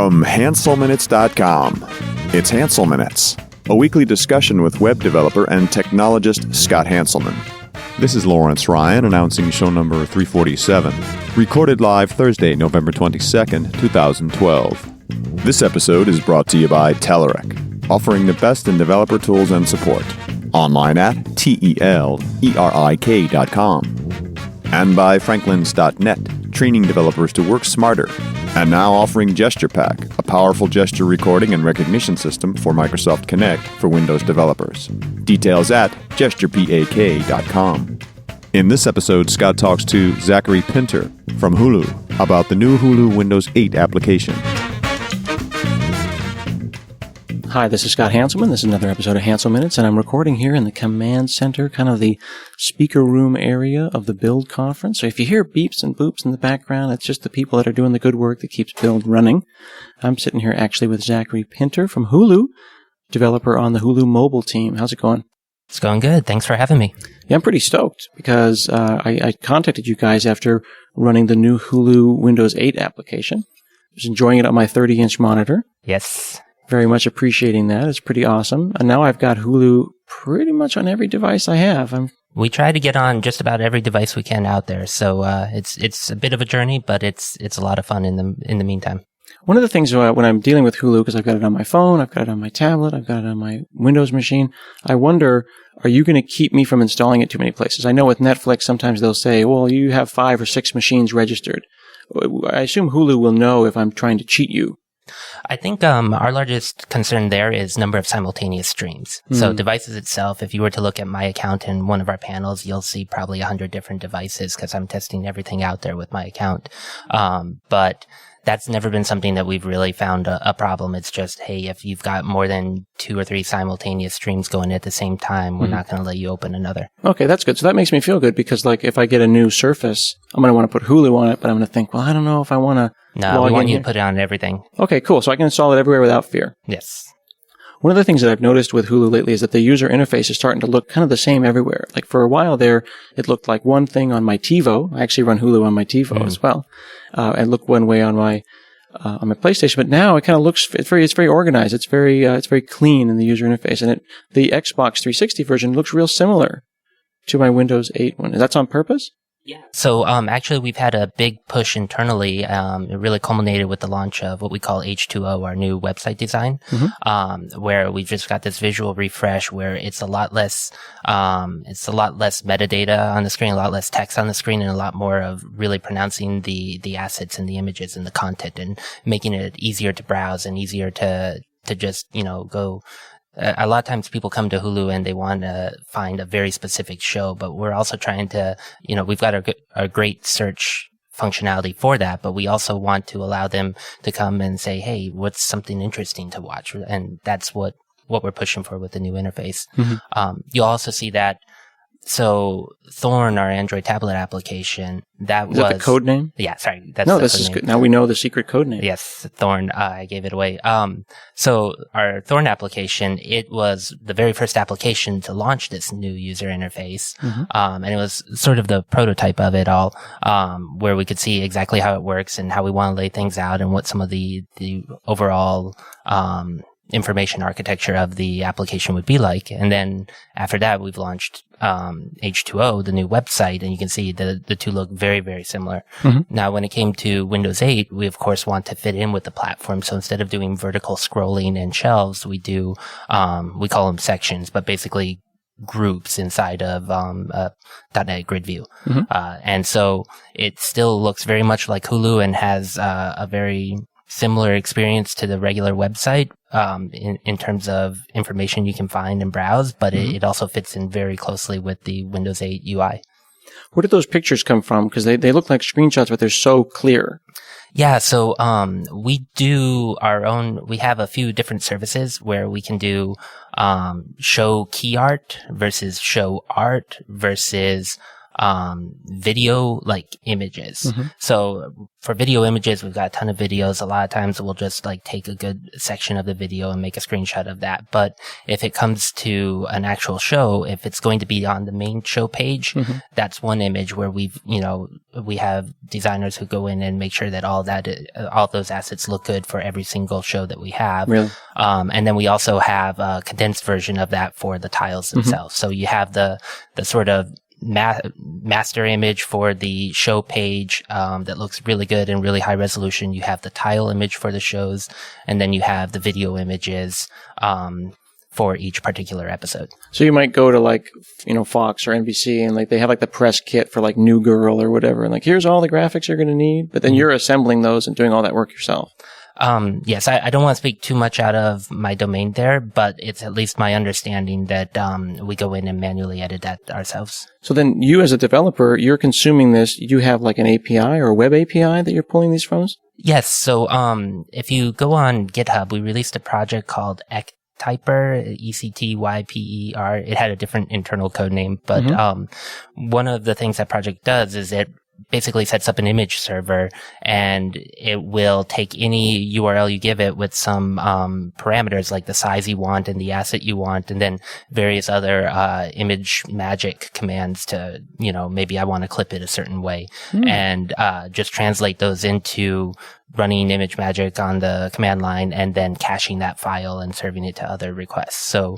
From HanselMinutes.com, it's Hansel Minutes, a weekly discussion with web developer and technologist Scott Hanselman. This is Lawrence Ryan announcing show number 347, recorded live Thursday, November 22nd, 2012. This episode is brought to you by Telerik, offering the best in developer tools and support. Online at telerik.com. And by Franklins.net, training developers to work smarter. And now offering Gesture Pack, a powerful gesture recording and recognition system for Microsoft Connect for Windows developers. Details at gesturepak.com. In this episode, Scott talks to Zachary Pinter from Hulu about the new Hulu Windows 8 application. Hi, this is Scott Hanselman. This is another episode of Hansel Minutes, and I'm recording here in the command center, kind of the speaker room area of the Build conference. So if you hear beeps and boops in the background, it's just the people that are doing the good work that keeps Build running. I'm sitting here actually with Zachary Pinter from Hulu, developer on the Hulu mobile team. How's it going? It's going good. Thanks for having me. Yeah, I'm pretty stoked because I contacted you guys after running the new Hulu Windows 8 application. I was enjoying it on my 30-inch monitor. Yes. Very much appreciating that. It's pretty awesome. And now I've got Hulu pretty much on every device I have. We try to get on just about every device we can out there. So it's a bit of a journey, but it's a lot of fun in the meantime. One of the things when I'm dealing with Hulu, because I've got it on my phone, I've got it on my tablet, I've got it on my Windows machine, I wonder, are you going to keep me from installing it too many places? I know with Netflix, sometimes they'll say, well, you have 5 or 6 machines registered. I assume Hulu will know if I'm trying to cheat you. I think our largest concern there is number of simultaneous streams. So devices itself, if you were to look at my account in one of our panels, you'll see probably 100 different devices because I'm testing everything out there with my account. But that's never been something that we've really found a problem. It's just, hey, if you've got more than 2 or 3 simultaneous streams going at the same time, we're not going to let you open another. Okay, that's good. So that makes me feel good because, like, if I get a new Surface, I'm going to want to put Hulu on it, but I'm going to think, well, I don't know if I want to. No, we want you to put it on everything. Okay, cool. So I can install it everywhere without fear. Yes. One of the things that I've noticed with Hulu lately is that the user interface is starting to look kind of the same everywhere. Like for a while there, it looked like one thing on my TiVo. I actually run Hulu on my TiVo as well. And look one way on my PlayStation, but now it kind of looks, it's very organized. It's very clean in the user interface. And the Xbox 360 version looks real similar to my Windows 8 one. That's on purpose? Yeah. So, actually we've had a big push internally. It really culminated with the launch of what we call H2O, our new website design, where we've just got this visual refresh where it's a lot less metadata on the screen, a lot less text on the screen, and a lot more of really pronouncing the assets and the images and the content and making it easier to browse and easier to just, go. A lot of times people come to Hulu and they want to find a very specific show, but we're also trying to, we've got a great search functionality for that, but we also want to allow them to come and say, hey, what's something interesting to watch? And that's what we're pushing for with the new interface. You'll also see that. So Thorn, our Android tablet application, is that the code name? Yeah, sorry. This is good. Now we know the secret code name. Yes, Thorn. I gave it away. So our Thorn application, it was the very first application to launch this new user interface. And it was sort of the prototype of it all, where we could see exactly how it works and how we want to lay things out and what some of the overall, information architecture of the application would be like. And then after that, we've launched H2O, the new website, and you can see the two look very, very similar. Now, when it came to Windows 8, we of course want to fit in with the platform. So instead of doing vertical scrolling and shelves, we do, we call them sections, but basically groups inside of .NET Grid View. And so it still looks very much like Hulu and has a very similar experience to the regular website in terms of information you can find and browse, but it also fits in very closely with the Windows 8 UI. Where did those pictures come from? Because they look like screenshots, but they're so clear. Yeah, so we do our own. We have a few different services where we can do show key art versus show art versus video like images. Mm-hmm. So for video images, we've got a ton of videos. A lot of times we'll just like take a good section of the video and make a screenshot of that. But if it comes to an actual show, if it's going to be on the main show page, Mm-hmm. that's one image where we have designers who go in and make sure that all those assets look good for every single show that we have. Really? And then we also have a condensed version of that for the tiles themselves. So you have the sort of master image for the show page that looks really good and really high resolution. You have the tile image for the shows, and then you have the video images for each particular episode. So you might go to like, Fox or NBC and like they have like the press kit for like New Girl or whatever. And like, here's all the graphics you're going to need. But then you're assembling those and doing all that work yourself. Yes, I don't want to speak too much out of my domain there, but it's at least my understanding that we go in and manually edit that ourselves. So then you as a developer, you're consuming this. You have like an API or a web API that you're pulling these from? Yes. So if you go on GitHub, we released a project called Ectyper, Ectyper. It had a different internal code name, but one of the things that project does is it basically sets up an image server, and it will take any URL you give it with some parameters like the size you want and the asset you want, and then various other image magic commands to, maybe I want to clip it a certain way, and just translate those into running image magic on the command line and then caching that file and serving it to other requests. So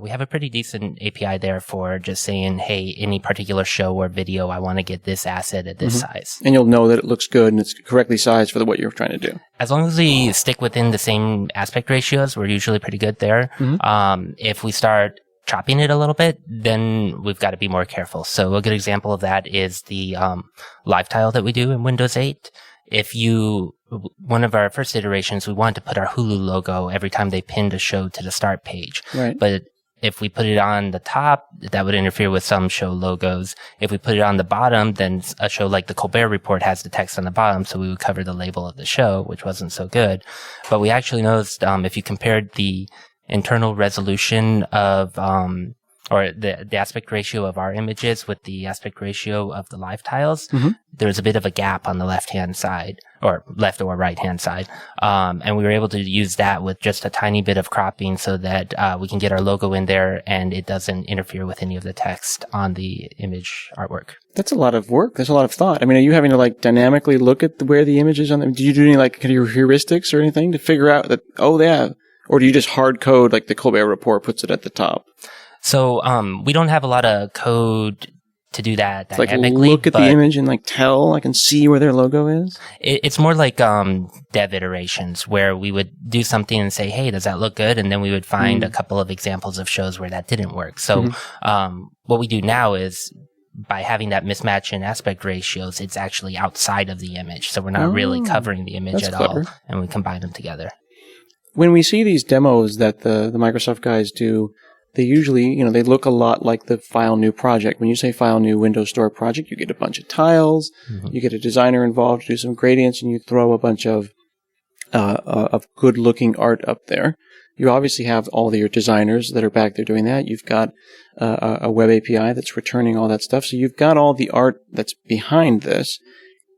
we have a pretty decent API there for just saying, hey, any particular show or video, I want to get this asset at this size. And you'll know that it looks good and it's correctly sized for what you're trying to do. As long as we stick within the same aspect ratios, we're usually pretty good there. If we start chopping it a little bit, then we've got to be more careful. So a good example of that is the live tile that we do in Windows 8. One of our first iterations, we wanted to put our Hulu logo every time they pinned a show to the start page. Right. But if we put it on the top, that would interfere with some show logos. If we put it on the bottom, then a show like the Colbert Report has the text on the bottom, so we would cover the label of the show, which wasn't so good. But we actually noticed, if you compared the internal resolution of, or the aspect ratio of our images with the aspect ratio of the live tiles, there was a bit of a gap on the left-hand side, or left or right-hand side. And we were able to use that with just a tiny bit of cropping so that we can get our logo in there and it doesn't interfere with any of the text on the image artwork. That's a lot of work. There's a lot of thought. I mean, are you having to like dynamically look at where the image is on them? Do you do any like kind of heuristics or anything to figure out that, or do you just hard code like the Colbert Report puts it at the top? So, we don't have a lot of code to do that dynamically. Like look at the image and like I can see where their logo is? It's more like dev iterations where we would do something and say, hey, does that look good? And then we would find a couple of examples of shows where that didn't work. So what we do now is by having that mismatch in aspect ratios, it's actually outside of the image. So we're not really covering the image at all, and we combine them together. When we see these demos that the Microsoft guys do, they usually, they look a lot like the File New project. When you say File New Windows Store project, you get a bunch of tiles, you get a designer involved to do some gradients, and you throw a bunch of good-looking art up there. You obviously have all your designers that are back there doing that. You've got a web API that's returning all that stuff. So you've got all the art that's behind this.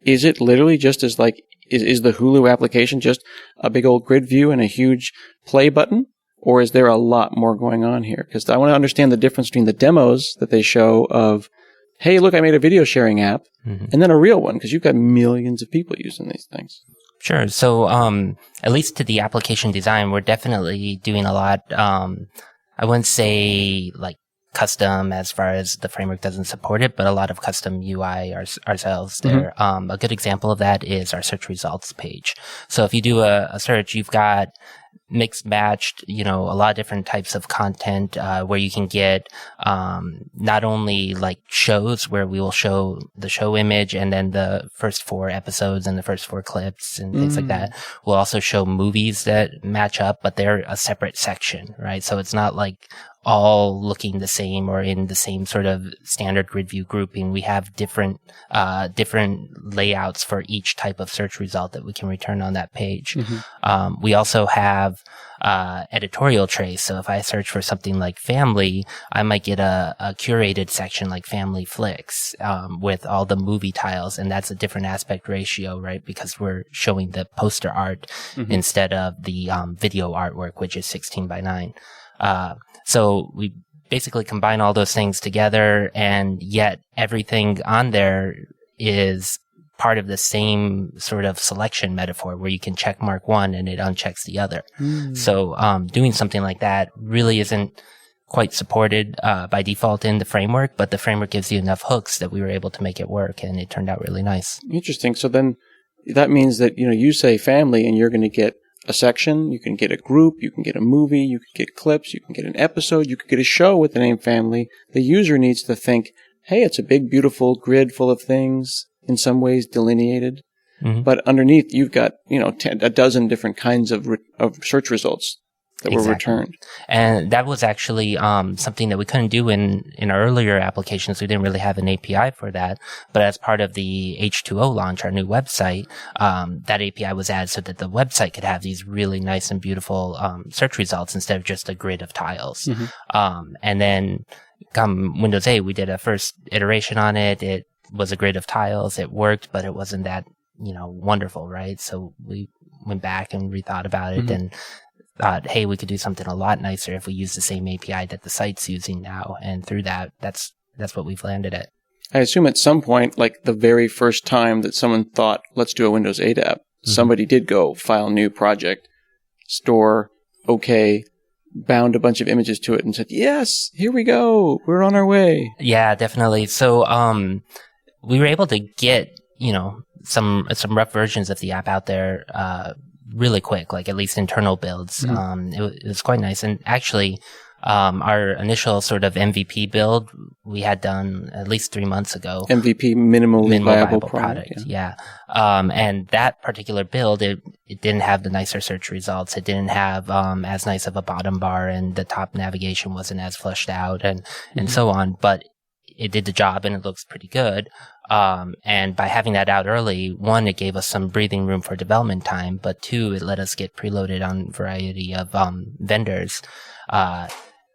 Is it literally just as like, is the Hulu application just a big old grid view and a huge play button? Or is there a lot more going on here? Because I want to understand the difference between the demos that they show of, hey, look, I made a video sharing app, and then a real one, because you've got millions of people using these things. Sure. So, at least to the application design, we're definitely doing a lot. I wouldn't say like custom as far as the framework doesn't support it, but a lot of custom UI ourselves there. A good example of that is our search results page. So if you do a search, you've got mixed matched, a lot of different types of content, where you can get, not only like shows where we will show the show image and then the first 4 episodes and the first 4 clips and things like that. We'll also show movies that match up, but they're a separate section, right? So it's not like all looking the same or in the same sort of standard grid view grouping. We have different layouts for each type of search result that we can return on that page. We also have editorial trace. So if I search for something like family, I might get a curated section like family flicks, with all the movie tiles. And that's a different aspect ratio, right? Because we're showing the poster art instead of the video artwork, which is 16 by 9. So we basically combine all those things together, and yet everything on there is part of the same sort of selection metaphor where you can check mark one and it unchecks the other. So doing something like that really isn't quite supported by default in the framework, but the framework gives you enough hooks that we were able to make it work, and it turned out really nice. Interesting. So then that means that, you say family and you're going to get a section, you can get a group, you can get a movie, you can get clips, you can get an episode, you could get a show with the name family. The user needs to think, hey, it's a big, beautiful grid full of things, in some ways delineated. But underneath, you've got, a dozen different kinds of search results that were returned. And that was actually something that we couldn't do in our earlier applications. We didn't really have an API for that. But as part of the H2O launch, our new website, that API was added so that the website could have these really nice and beautiful search results instead of just a grid of tiles. And then come Windows 8, we did a first iteration on it. It was a grid of tiles. It worked, but it wasn't that, wonderful, right? So we went back and rethought about it and thought, hey, we could do something a lot nicer if we use the same API that the site's using now. And through that, that's what we've landed at. I assume at some point, like the very first time that someone thought, let's do a Windows 8 app, somebody did go file new project, store, okay, bound a bunch of images to it and said, yes, here we go. We're on our way. Yeah, definitely. So, we were able to get, some rough versions of the app out there, really quick, like at least internal builds. It was quite nice. And actually, our initial sort of MVP build we had done at least 3 months ago. MVP, minimally viable product. Yeah. And that particular build, it didn't have the nicer search results. It didn't have as nice of a bottom bar, and the top navigation wasn't as fleshed out, and so on. But it did the job, and it looks pretty good. And by having that out early, one, it gave us some breathing room for development time, but two, it let us get preloaded on a variety of vendors.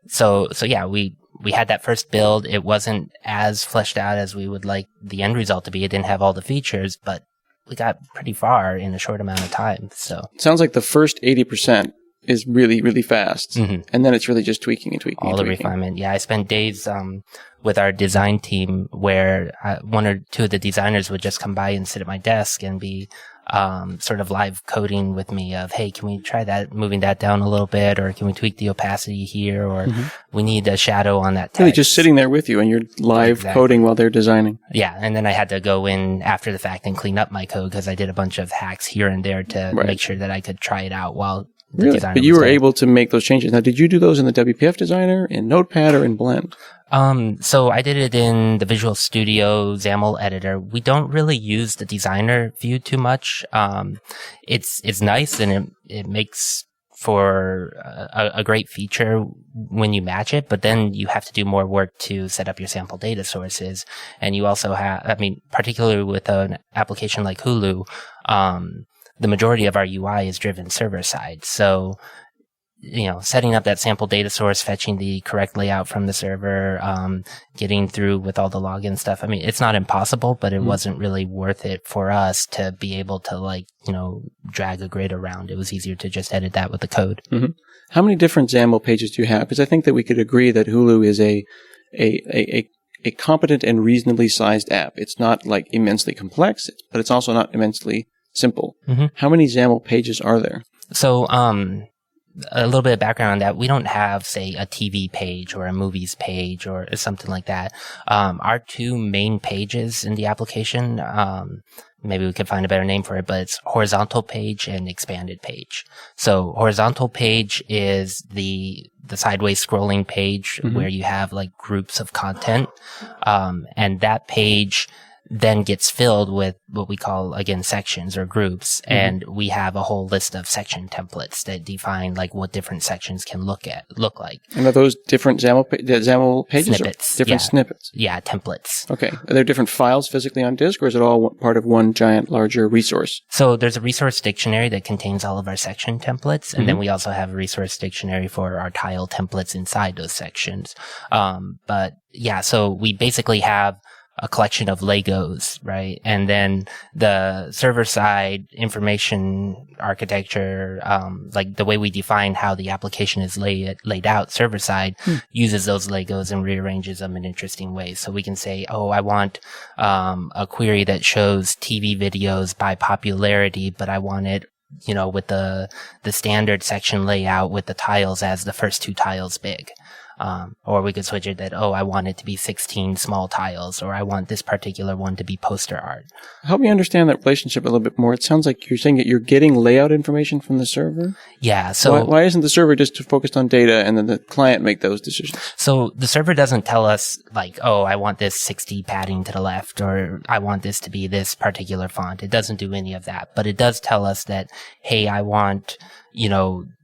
So yeah, we had that first build. It wasn't as fleshed out as we would like the end result to be. It didn't have all the features, but we got pretty far in a short amount of time. So it sounds like the first 80% is really, really fast. And then it's really just tweaking and tweaking. All the refinement. Yeah, I spent days with our design team where one or two of the designers would just come by and sit at my desk and be sort of live coding with me of, hey, can we try that, moving that down a little bit, or can we tweak the opacity here, or we need a shadow on that text. Really just sitting there with you and you're live coding while they're designing. Yeah, and then I had to go in after the fact and clean up my code because I did a bunch of hacks here and there to make sure that I could try it out while the designer But you were able to make those changes. Now, did you do those in the WPF Designer, in Notepad, or in Blend? So I did it in the Visual Studio XAML editor. We don't really use the designer view too much. It's nice, and it makes for a great feature when you match it, but then you have to do more work to set up your sample data sources. And you also have, particularly with an application like Hulu, the majority of our UI is driven server side. So, setting up that sample data source, fetching the correct layout from the server, getting through with all the login stuff. It's not impossible, but it wasn't really worth it for us to be able to drag a grid around. It was easier to just edit that with the code. How many different XAML pages do you have? Because I think that we could agree that Hulu is a competent and reasonably sized app. It's not like immensely complex, but it's also not immensely simple. How many XAML pages are there? So, a little bit of background on that. We don't have, say, a TV page or a movies page or something like that. Our two main pages in the application, maybe we could find a better name for it, but it's horizontal page and expanded page. So horizontal page is the sideways scrolling page where you have like groups of content. And that page, then gets filled with what we call, again, sections or groups. And we have a whole list of section templates that define like what different sections can look like. And are those different XAML pages? Snippets. Different snippets? Yeah, templates. Okay. Are there different files physically on disk, or is it all part of one giant, larger resource? So there's a resource dictionary that contains all of our section templates. And then we also have a resource dictionary for our tile templates inside those sections. But yeah, so we basically have a collection of Legos, right? And then the server side information architecture, like the way we define how the application is laid out, server side uses those Legos and rearranges them in interesting ways. So we can say, oh, I want a query that shows TV videos by popularity, but I want it, with the standard section layout with the tiles as the first 2 tiles big. Or we could switch it that, I want it to be 16 small tiles, or I want this particular one to be poster art. Help me understand that relationship a little bit more. It sounds like you're saying that you're getting layout information from the server? Yeah. So why isn't the server just focused on data and then the client make those decisions? So the server doesn't tell us like, I want this 60 padding to the left, or I want this to be this particular font. It doesn't do any of that, but it does tell us that, hey, I want,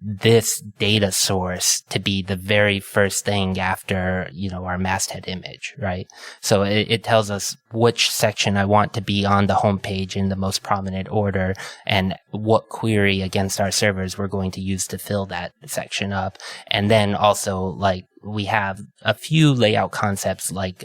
this data source to be the very first thing after, our masthead image, right? So it tells us which section I want to be on the homepage in the most prominent order, and what query against our servers we're going to use to fill that section up. And then also, like, we have a few layout concepts, like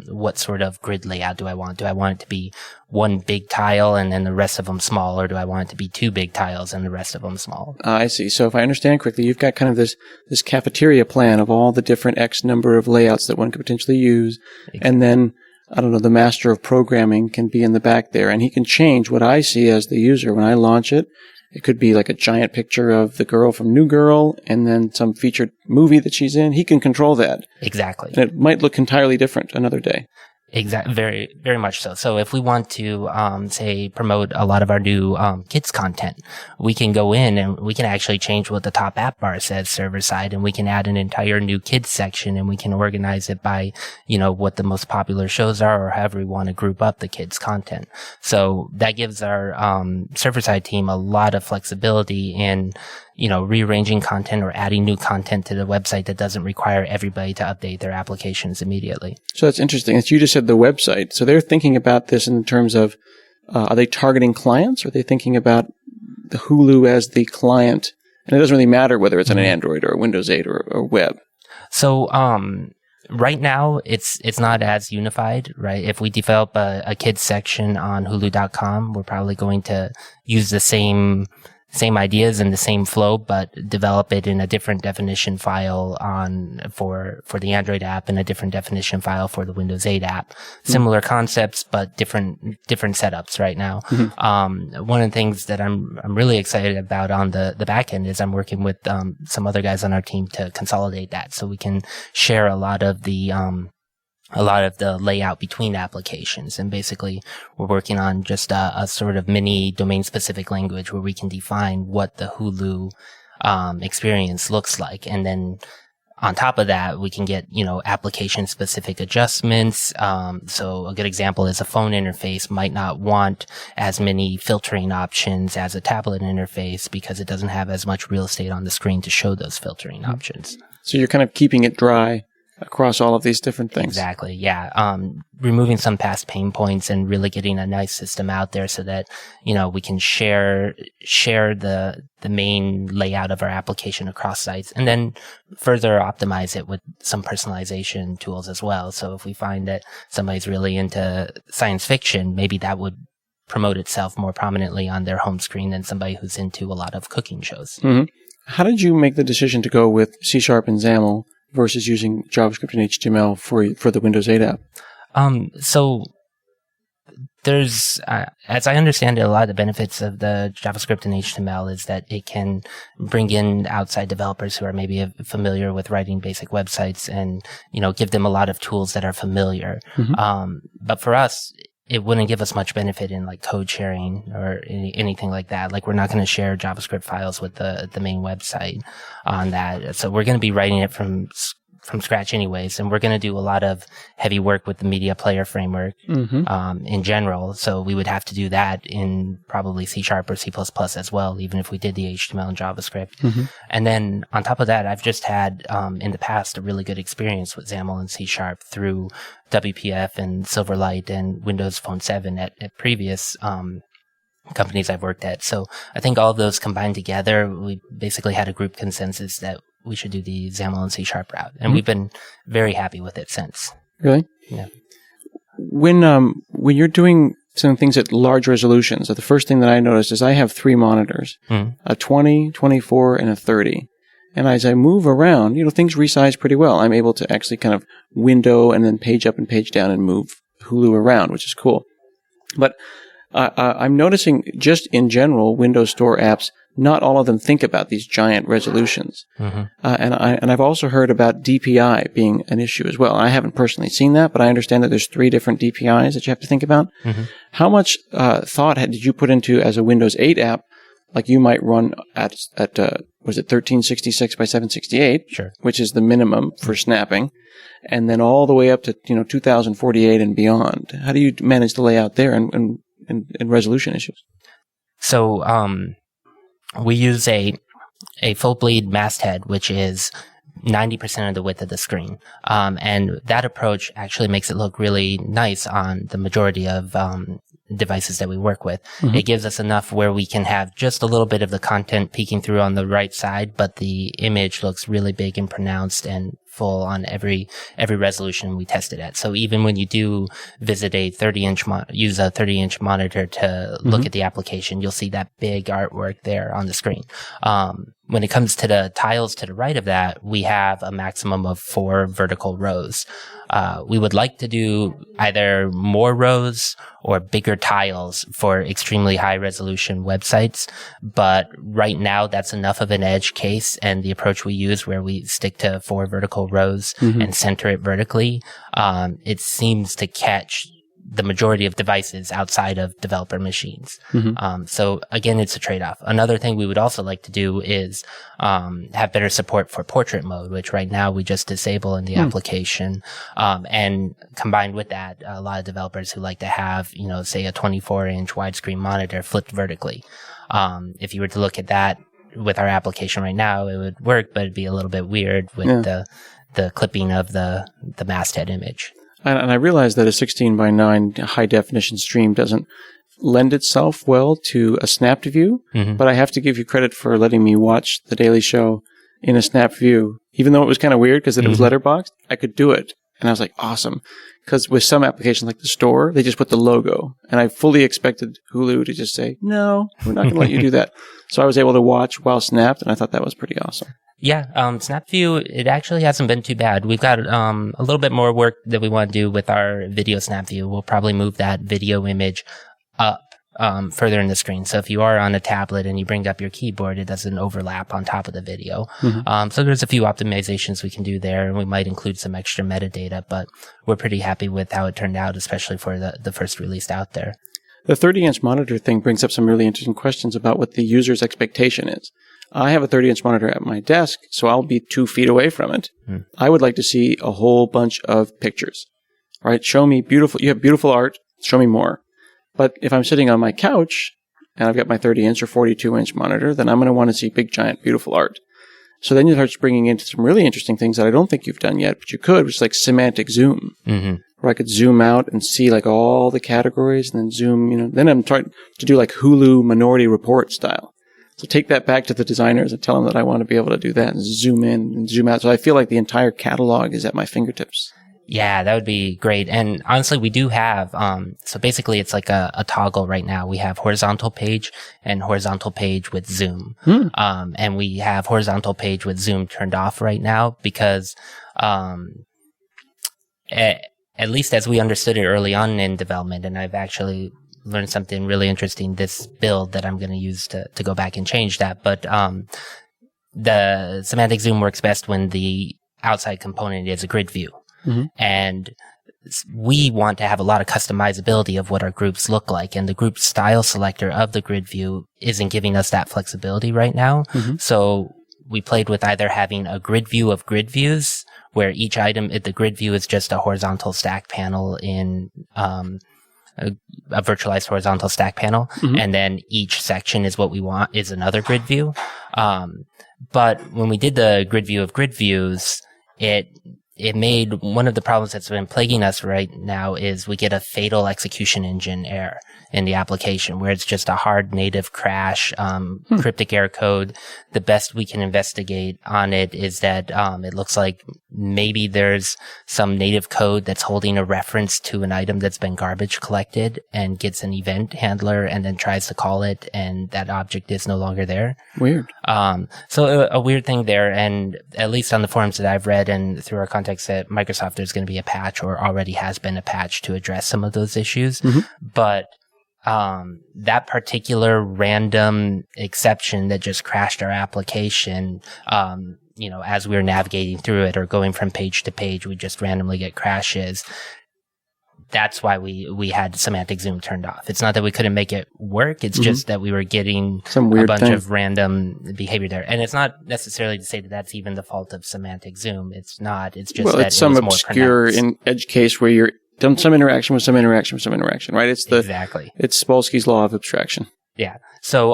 what sort of grid layout do I want? Do I want it to be one big tile and then the rest of them small, or do I want it to be 2 big tiles and the rest of them small? I see. So if I understand correctly, you've got kind of this cafeteria plan of all the different X number of layouts that one could potentially use. Exactly. And then, I don't know, the master of programming can be in the back there, and he can change what I see as the user when I launch it. It could be like a giant picture of the girl from New Girl and then some featured movie that she's in. He can control that. Exactly. And it might look entirely different another day. Exactly. Very, very much so. So if we want to, say, promote a lot of our new, kids content, we can go in and we can actually change what the top app bar says server side, and we can add an entire new kids section, and we can organize it by, what the most popular shows are, or however we want to group up the kids content. So that gives our, server side team a lot of flexibility in, rearranging content or adding new content to the website that doesn't require everybody to update their applications immediately. So that's interesting. As you just said, the website. So they're thinking about this in terms of, are they targeting clients, or are they thinking about the Hulu as the client? And it doesn't really matter whether it's on an Android or a Windows 8 or web. So, right now, it's not as unified, right? If we develop a kids section on Hulu.com, we're probably going to use the same ideas and the same flow, but develop it in a different definition file for the Android app, and a different definition file for the Windows 8 app. Similar concepts, but different setups right now. One of the things that I'm really excited about on the back end is I'm working with some other guys on our team to consolidate that, so we can share a lot of the layout between applications. And basically, we're working on just a sort of mini domain-specific language where we can define what the Hulu experience looks like. And then on top of that, we can get, application-specific adjustments. So a good example is a phone interface might not want as many filtering options as a tablet interface, because it doesn't have as much real estate on the screen to show those filtering options. So you're kind of keeping it dry across all of these different things. Exactly. Yeah. Removing some past pain points and really getting a nice system out there so that, we can share the main layout of our application across sites, and then further optimize it with some personalization tools as well. So if we find that somebody's really into science fiction, maybe that would promote itself more prominently on their home screen than somebody who's into a lot of cooking shows. Mm-hmm. How did you make the decision to go with C# and XAML versus using JavaScript and HTML for the Windows 8 app? So there's, as I understand it, a lot of the benefits of the JavaScript and HTML is that it can bring in outside developers who are maybe familiar with writing basic websites, and, give them a lot of tools that are familiar. But for us, it wouldn't give us much benefit in like code sharing or anything like that. Like, we're not going to share JavaScript files with the main website on that. So we're going to be writing it from from scratch anyways, and we're going to do a lot of heavy work with the media player framework in general. So we would have to do that in probably C# or C++ as well, even if we did the HTML and JavaScript. And then on top of that, I've just had in the past a really good experience with XAML and C# through WPF and Silverlight and Windows Phone 7 at previous companies I've worked at. So I think all of those combined together, we basically had a group consensus that we should do the XAML and C# route. And we've been very happy with it since. Really? Yeah. When you're doing some things at large resolutions, the first thing that I noticed is I have 3 monitors, a 20, 24, and a 30. And as I move around, things resize pretty well. I'm able to actually kind of window and then page up and page down and move Hulu around, which is cool. But I'm noticing just in general, Windows Store apps, not all of them think about these giant resolutions. And I've also heard about DPI being an issue as well. I haven't personally seen that, but I understand that there's 3 different DPIs that you have to think about. How much thought did you put into, as a Windows 8 app, like you might run at was it 1366 by 768, which is the minimum for snapping, and then all the way up to 2048 and beyond? How do you manage the layout there and resolution issues? So we use a full bleed masthead, which is 90% of the width of the screen. And that approach actually makes it look really nice on the majority of devices that we work with. It gives us enough where we can have just a little bit of the content peeking through on the right side, but the image looks really big and pronounced and full on every resolution we test it at. So even when you do visit a 30-inch use a 30-inch monitor to look at the application, you'll see that big artwork there on the screen. When it comes to the tiles to the right of that, we have a maximum of 4 vertical rows. We would like to do either more rows or bigger tiles for extremely high resolution websites. But right now, that's enough of an edge case. And the approach we use, where we stick to 4 vertical rows and center it vertically, it seems to catch the majority of devices outside of developer machines. So again, it's a trade-off. Another thing we would also like to do is have better support for portrait mode, which right now we just disable in the application. And combined with that, a lot of developers who like to have, say a 24-inch widescreen monitor flipped vertically. If you were to look at that with our application right now, it would work, but it'd be a little bit weird with the clipping of the masthead image. And I realize that a 16 by 9 high definition stream doesn't lend itself well to a snapped view, but I have to give you credit for letting me watch The Daily Show in a snapped view. Even though it was kind of weird because it was letterboxed, I could do it. And I was like, awesome. Because with some applications like the store, they just put the logo. And I fully expected Hulu to just say, no, we're not going to let you do that. So I was able to watch while snapped, and I thought that was pretty awesome. Yeah, Snap View, it actually hasn't been too bad. We've got a little bit more work that we want to do with our video Snap View. We'll probably move that video image up further in the screen. So if you are on a tablet and you bring up your keyboard, it doesn't overlap on top of the video. So there's a few optimizations we can do there, and we might include some extra metadata, but we're pretty happy with how it turned out, especially for the first release out there. The 30-inch monitor thing brings up some really interesting questions about what the user's expectation is. I have a 30-inch monitor at my desk, so I'll be 2 feet away from it. I would like to see a whole bunch of pictures, right? Show me you have beautiful art, show me more. But if I'm sitting on my couch and I've got my 30-inch or 42-inch monitor, then I'm going to want to see big, giant, beautiful art. So then you start bringing into some really interesting things that I don't think you've done yet, but you could, which is like semantic zoom, where I could zoom out and see like all the categories and then zoom, then I'm trying to do like Hulu Minority Report style. So take that back to the designers and tell them that I want to be able to do that and zoom in and zoom out. So I feel like the entire catalog is at my fingertips. Yeah, that would be great. And honestly, we do have, so basically it's like a toggle right now. We have horizontal page and horizontal page with zoom. And we have horizontal page with zoom turned off right now because, at least as we understood it early on in development, and I've actually learned something really interesting this build that I'm going to use to go back and change that. But, the semantic zoom works best when the outside component is a grid view. And we want to have a lot of customizability of what our groups look like. And the group style selector of the grid view isn't giving us that flexibility right now. So we played with either having a grid view of grid views where each item, the grid view is just a horizontal stack panel in a virtualized horizontal stack panel, and then each section is what we want is another grid view. But when we did the grid view of grid views, it made one of the problems that's been plaguing us right now is we get a fatal execution engine error in the application where it's just a hard native crash, cryptic error code. The best we can investigate on it is that it looks like maybe there's some native code that's holding a reference to an item that's been garbage collected and gets an event handler and then tries to call it, and that object is no longer there. Weird. So a weird thing there, and at least on the forums that I've read and through our contacts at Microsoft, there's going to be a patch or already has been a patch to address some of those issues. But that particular random exception that just crashed our application, as we were navigating through it or going from page to page, we just randomly get crashes. That's why we had semantic zoom turned off. It's not that we couldn't make it work. It's just that we were getting some weird a bunch thing of random behavior there. And it's not necessarily to say that that's even the fault of semantic zoom. It's not. It's just that it's some it was obscure more pronounced. edge case where you're done some interaction with some interaction with some interaction, right? It's Exactly. It's Spolsky's law of abstraction. Yeah. So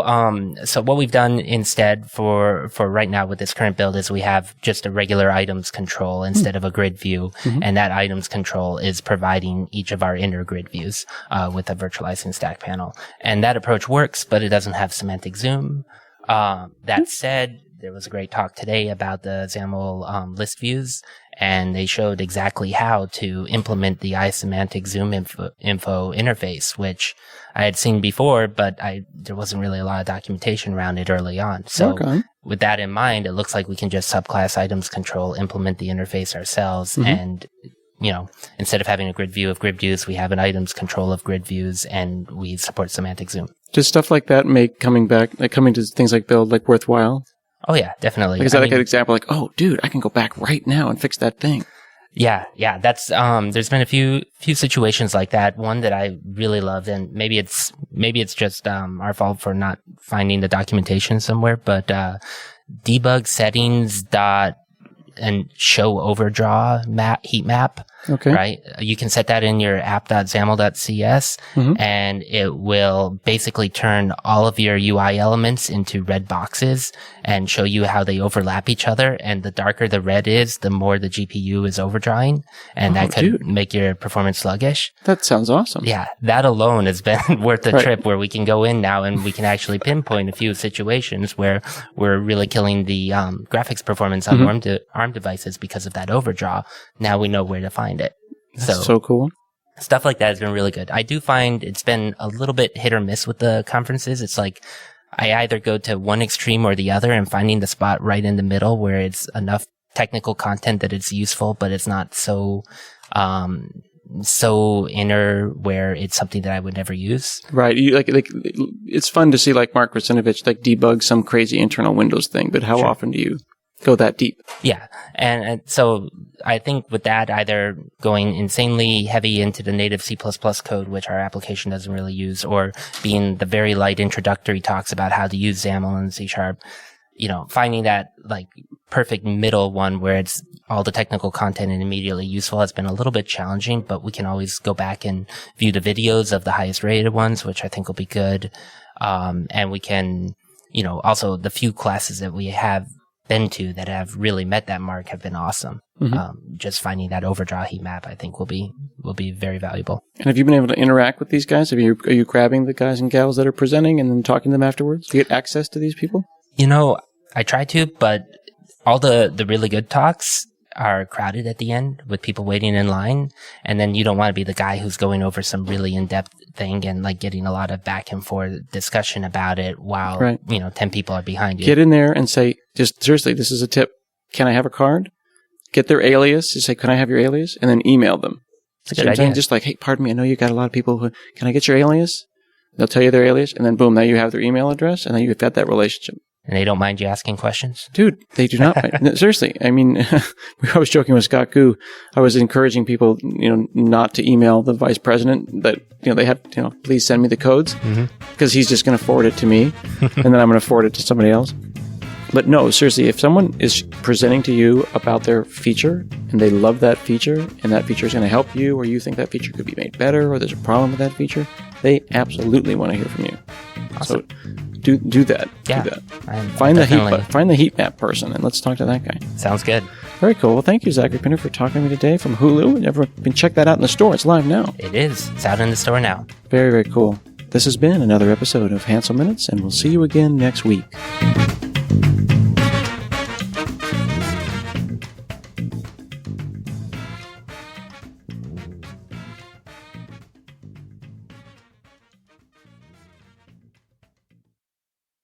what we've done instead for right now with this current build is we have just a regular items control instead of a grid view. And that items control is providing each of our inner grid views, with a virtualizing stack panel. And that approach works, but it doesn't have semantic zoom. That said, there was a great talk today about the XAML list views, and they showed exactly how to implement the iSemantic zoom info interface, which I had seen before, but there wasn't really a lot of documentation around it early on. So with that in mind, it looks like we can just subclass items control, implement the interface ourselves, and instead of having a grid view of grid views, we have an items control of grid views, and we support semantic zoom. Does stuff like that make coming to things like build worthwhile? Oh yeah, definitely. Is that an example oh dude, I can go back right now and fix that thing? Yeah. That's, there's been a few situations like that. One that I really loved, and maybe it's just, our fault for not finding the documentation somewhere, but, debug settings and show overdraw heat map. Okay. Right? You can set that in your app.xaml.cs, and it will basically turn all of your UI elements into red boxes and show you how they overlap each other. And the darker the red is, the more the GPU is overdrawing, and that could make your performance sluggish. That sounds awesome. Yeah. That alone has been worth the trip, where we can go in now and we can actually pinpoint a few situations where we're really killing the graphics performance on ARM devices because of that overdraw. Now we know where to find it. That's so cool. Stuff like that has been really good. I do find it's been a little bit hit or miss with the conferences. It's like I either go to one extreme or the other, and finding the spot right in the middle where it's enough technical content that it's useful, but it's not so inner where it's something that I would never use. Right. You it's fun to see Mark Rusinovich debug some crazy internal Windows thing, but how often do you go that deep? Yeah. And so I think with that, either going insanely heavy into the native C++ code, which our application doesn't really use, or being the very light introductory talks about how to use XAML and C#, finding that perfect middle one where it's all the technical content and immediately useful has been a little bit challenging, but we can always go back and view the videos of the highest rated ones, which I think will be good. And we can, also the few classes that we have been to that have really met that mark have been awesome. Just finding that overdraw heat map, I think, will be very valuable. And have you been able to interact with these guys? Are you grabbing the guys and gals that are presenting and then talking to them afterwards to get access to these people? I try to, but all the really good talks are crowded at the end with people waiting in line. And then you don't want to be the guy who's going over some really in-depth thing and getting a lot of back and forth discussion about it while, 10 people are behind you. Get in there and say, just seriously, this is a tip. Can I have a card? Get their alias. Just say, can I have your alias? And then email them. That's a good idea. Just hey, pardon me, I know you got a lot of people who, can I get your alias? They'll tell you their alias, and then boom, now you have their email address, and then you've got that relationship. And they don't mind you asking questions? Dude, they do not. No, seriously. I mean, I was joking with Scott Gu. I was encouraging people, not to email the vice president that, they had, please send me the codes, because he's just going to forward it to me, and then I'm going to forward it to somebody else. But no, seriously, if someone is presenting to you about their feature and they love that feature and that feature is going to help you, or you think that feature could be made better, or there's a problem with that feature, they absolutely want to hear from you. Awesome. So do that. Yeah. Do that. Find Find the heat map person and let's talk to that guy. Sounds good. Very cool. Well, thank you, Zachary Pinter, for talking to me today from Hulu. And everyone can check that out in the store. It's live now. It is. It's out in the store now. Very, very cool. This has been another episode of Hansel Minutes, and we'll see you again next week.